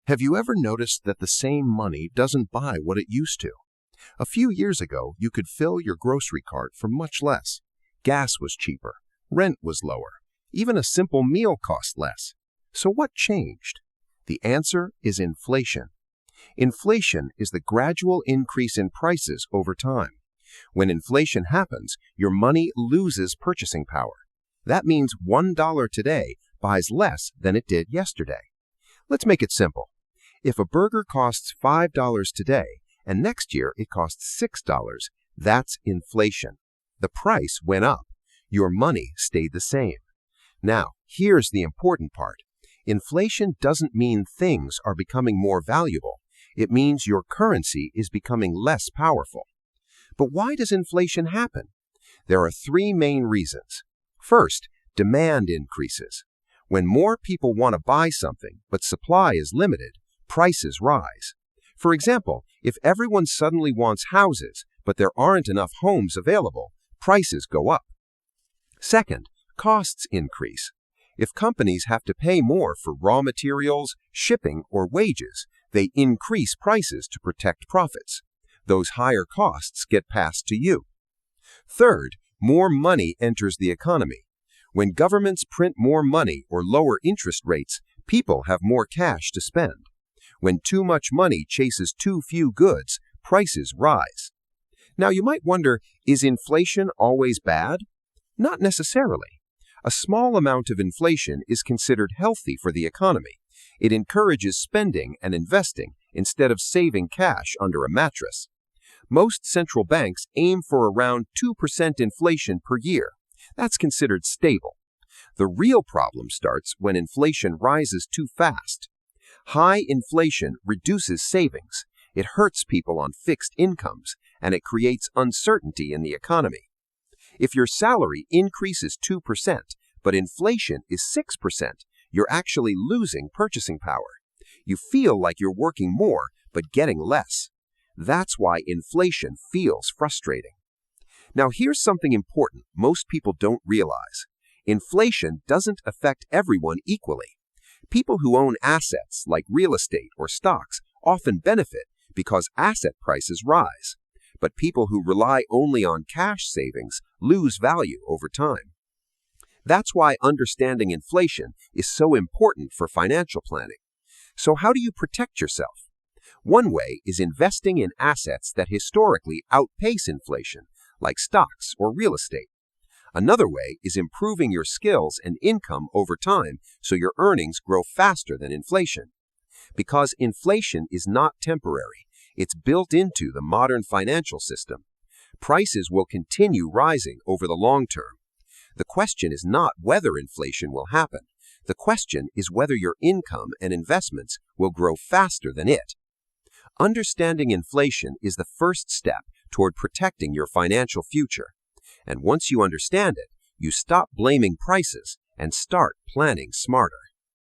Have you ever noticed that the same money doesn't buy what it used to? A few years ago, you could fill your grocery cart for much less. Gas was cheaper, rent was lower, even a simple meal cost less. So what changed? The answer is inflation. Inflation is the gradual increase in prices over time. When inflation happens, your money loses purchasing power. That means $1 today buys less than it did yesterday. Let's make it simple. If a burger costs $5 today and next year it costs $6, that's inflation. The price went up. Your money stayed the same. Now, here's the important part. Inflation doesn't mean things are becoming more valuable. It means your currency is becoming less powerful. But why does inflation happen? There are three main reasons. First, demand increases. When more people want to buy something, but supply is limited, prices rise. For example, if everyone suddenly wants houses, but there aren't enough homes available, prices go up. Second, costs increase. If companies have to pay more for raw materials, shipping, or wages, they increase prices to protect profits. Those higher costs get passed to you. Third, more money enters the economy. When governments print more money or lower interest rates, people have more cash to spend. When too much money chases too few goods, prices rise. Now you might wonder, is inflation always bad? Not necessarily. A small amount of inflation is considered healthy for the economy. It encourages spending and investing instead of saving cash under a mattress. Most central banks aim for around 2% inflation per year. That's considered stable. The real problem starts when inflation rises too fast. High inflation reduces savings. It hurts people on fixed incomes, and it creates uncertainty in the economy. If your salary increases 2%, but inflation is 6%, you're actually losing purchasing power. You feel like you're working more, but getting less. That's why inflation feels frustrating. Now, here's something important most people don't realize. Inflation doesn't affect everyone equally. People who own assets like real estate or stocks often benefit because asset prices rise. But people who rely only on cash savings lose value over time. That's why understanding inflation is so important for financial planning. So how do you protect yourself? One way is investing in assets that historically outpace inflation, like stocks or real estate. Another way is improving your skills and income over time so your earnings grow faster than inflation. Because inflation is not temporary, it's built into the modern financial system. Prices will continue rising over the long term. The question is not whether inflation will happen. The question is whether your income and investments will grow faster than it. Understanding inflation is the first step toward protecting your financial future. And once you understand it, you stop blaming prices and start planning smarter.